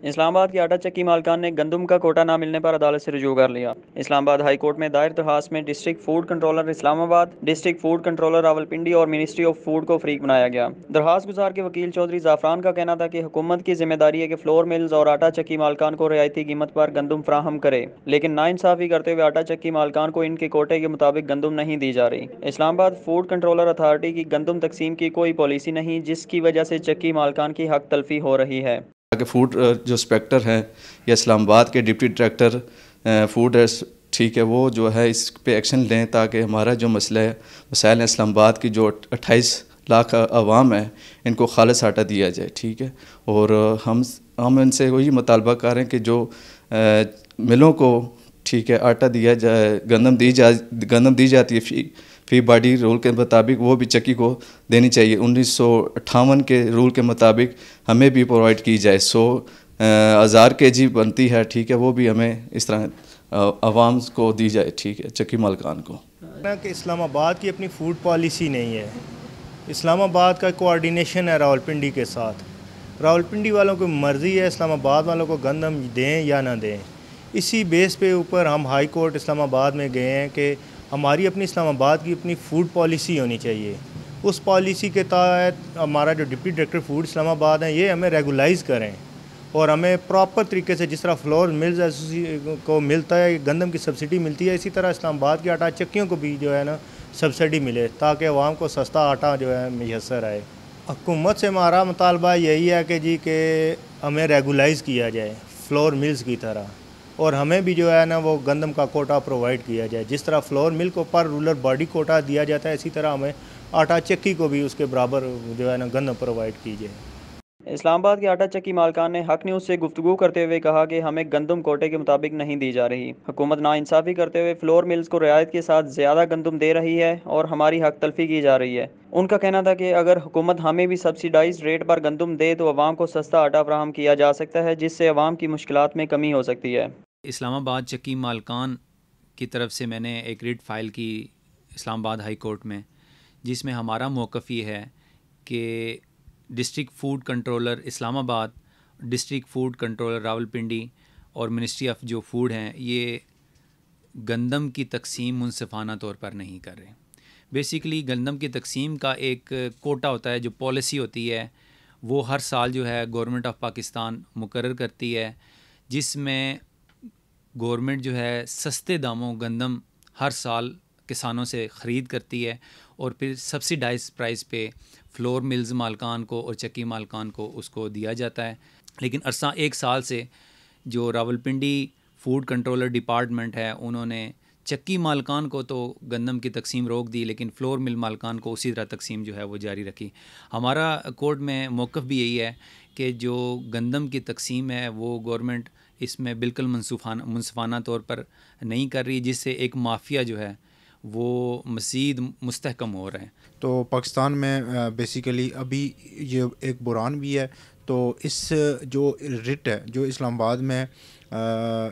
इस्लामाबाद की आटा चक्की मालकान ने गंदम का कोटा न मिलने पर अदालत से रुजू कर लिया। इस्लामाबाद हाई कोर्ट में दायर दरखास्त में district food controller Islamabad, district food controller Rawalpindi और मिनिस्ट्री ऑफ फूड को फरीक बनाया गया। दरखास्त गुजार के वकील चौधरी जाफरान का कहना था कि हुकूमत की जिम्मेदारी है कि फ्लोर मिल्स और आटा चक्की मालकान को रियायती कीमत पर गंदम फराहम करे, लेकिन नाइंसाफी करते हुए आटा चक्की मालकान को इनके कोटे के मुताबिक गंदम नहीं दी जा रही। इस्लामाबाद फूड कंट्रोलर अथॉरिटी की गंदम तकसीम की कोई पॉलिसी नहीं, जिसकी वजह से चक्की मालकान की हक तलफी हो रही है। कि फूड जो इंस्पेक्टर हैं या इस्लामाबाद के डिप्टी डायरेक्टर फूड है, ठीक है, वो जो है इस पे एक्शन लें ताकि हमारा जो मसला है मसाइल है इस्लामाबाद की जो 28 लाख आवाम है इनको खालिस आटा दिया जाए, ठीक है। और हम इनसे वही मुतालबा कर रहे हैं कि जो मिलों को, ठीक है, आटा दिया जाए, गंदम दी जाती है फी बॉडी रूल के मुताबिक, वो भी चक्की को देनी चाहिए। 1958 के रूल के मुताबिक हमें भी प्रोवाइड की जाए। 100,000 kg बनती है, ठीक है, वो भी हमें इस तरह आवाम को दी जाए, ठीक है, चक्की मालकान को। कि इस्लामाबाद की अपनी फ़ूड पॉलिसी नहीं है। इस्लामाबाद का कोऑर्डिनेशन है रावलपिंडी के साथ। रावलपिंडी वालों की मर्ज़ी है इस्लामाबाद वालों को गंदम दें या ना दें। इसी बेस पे ऊपर हम हाई कोर्ट इस्लामाबाद में गए हैं कि हमारी अपनी इस्लामाबाद की अपनी फ़ूड पॉलिसी होनी चाहिए। उस पॉलिसी के तहत हमारा जो डिप्टी डायरेक्टर फूड इस्लामाबाद है ये हमें रेगुलाइज़ करें और हमें प्रॉपर तरीके से, जिस तरह फ्लोर मिल्स को मिलता है गंदम की सब्सिडी मिलती है, इसी तरह इस्लामाबाद की आटा चक्कियों को भी जो है ना सब्सिडी मिले ताकि आवाम को सस्ता आटा जो है मैसर आए। हुकूमत से हमारा मुतालबा यही है कि जी कि हमें रेगुलाइज़ किया जाए फ्लोर मिल्स की तरह, और हमें भी जो है ना वो गंदम का कोटा प्रोवाइड किया जाए। जिस तरह फ्लोर मिल को पर रूरल बॉडी कोटा दिया जाता है, इसी तरह हमें आटा चक्की को भी उसके बराबर जो है ना गंदम प्रोवाइड की जाए। इस्लामाबाद के आटा चक्की मालकान ने हक न्यूज़ से गुफ्तगू करते हुए कहा कि हमें गंदम कोटे के मुताबिक नहीं दी जा रही। हुकूमत नाइंसाफ़ी करते हुए फ्लोर मिल्स को रियायत के साथ ज़्यादा गंदम दे रही है और हमारी हक तलफी की जा रही है। उनका कहना था कि अगर हुकूमत हमें भी सब्सिडाइज रेट पर गंदम दे तो आवाम को सस्ता आटा फराहम किया जा सकता है, जिससे आवाम की मुश्किलात में कमी हो सकती है। इस्लामाबाद चक्की मालकान की तरफ से मैंने एक रिट फ़ाइल की इस्लामाबाद हाई कोर्ट में, जिसमें हमारा मौक़िफ़ ये है कि district food controller Islamabad, district food controller Rawalpindi और मिनिस्ट्री ऑफ जो फूड हैं ये गंदम की तकसीम मुनसिफ़ाना तौर पर नहीं कर रहे। बेसिकली गंदम की तकसीम का एक कोटा होता है, जो पॉलिसी होती है वो हर साल जो है गवर्नमेंट ऑफ पाकिस्तान मुकर्रर करती है, जिसमें गवर्नमेंट जो है सस्ते दामों गंदम हर साल किसानों से ख़रीद करती है और फिर सब्सिडाइज प्राइस पे फ्लोर मिल्स मालकान को और चक्की मालकान को उसको दिया जाता है। लेकिन अरसा 1 साल से जो रावलपिंडी फूड कंट्रोलर डिपार्टमेंट है उन्होंने चक्की मालकान को तो गंदम की तकसीम रोक दी, लेकिन फ्लोर मिल मालकान को उसी तरह तकसीम जो है वो जारी रखी। हमारा कोर्ट में मौक़िफ़ भी यही है कि जो गंदम की तकसीम है वो गवर्नमेंट इसमें बिल्कुल मुनसिफ़ाना तौर पर नहीं कर रही, जिससे एक माफिया जो है वो मज़ीद मुस्तहकम हो रहा है। तो पाकिस्तान में बेसिकली अभी ये एक बुरान भी है। तो इस जो रिट है जो इस्लामाबाद में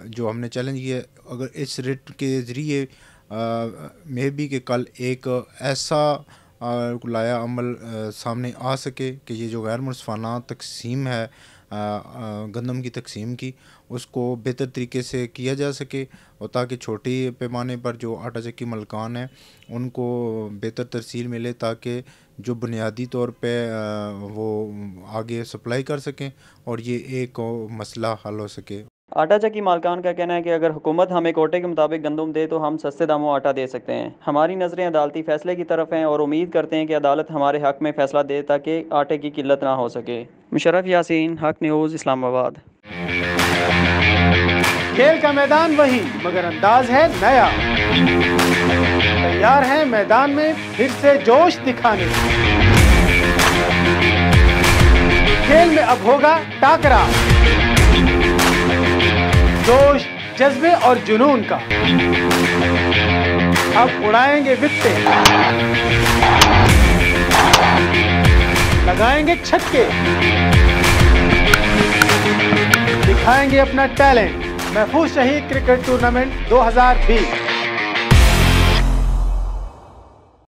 जो हमने चैलेंज किया, अगर इस रिट के ज़रिए मे बी कि कल एक ऐसा लाया अमल सामने आ सके कि ये जो गैर मुनसिफ़ाना तकसीम है गंदम की तकसीम की, उसको बेहतर तरीके से किया जा सके, और ताकि छोटी पैमाने पर जो आटा चक्की मलकान हैं उनको बेहतर तरसील मिले, ताकि जो बुनियादी तौर पे वो आगे सप्लाई कर सकें और ये एक मसला हल हो सके। आटा चक्की मालकान का कहना है कि अगर हुकूमत हमें कोटे के मुताबिक गंदम दे तो हम सस्ते दामों आटा दे सकते हैं। हमारी नज़रें अदालती फ़ैसले की तरफ हैं और उम्मीद करते हैं कि अदालत हमारे हक़ में फ़ैसला दे ताकि आटे की किल्लत ना हो सके। मुशर्रफ यासीन, हक़ न्यूज़, इस्लामाबाद। खेल का मैदान वही मगर अंदाज है नया। तैयार हैं मैदान में फिर से जोश दिखाने। खेल में अब होगा टाकरा, जोश, जज्बे और जुनून का। अब उड़ाएंगे वित्ते, लगाएंगे छक्के, दिखाएंगे अपना टैलेंट। महफूज शहीद क्रिकेट टूर्नामेंट 2020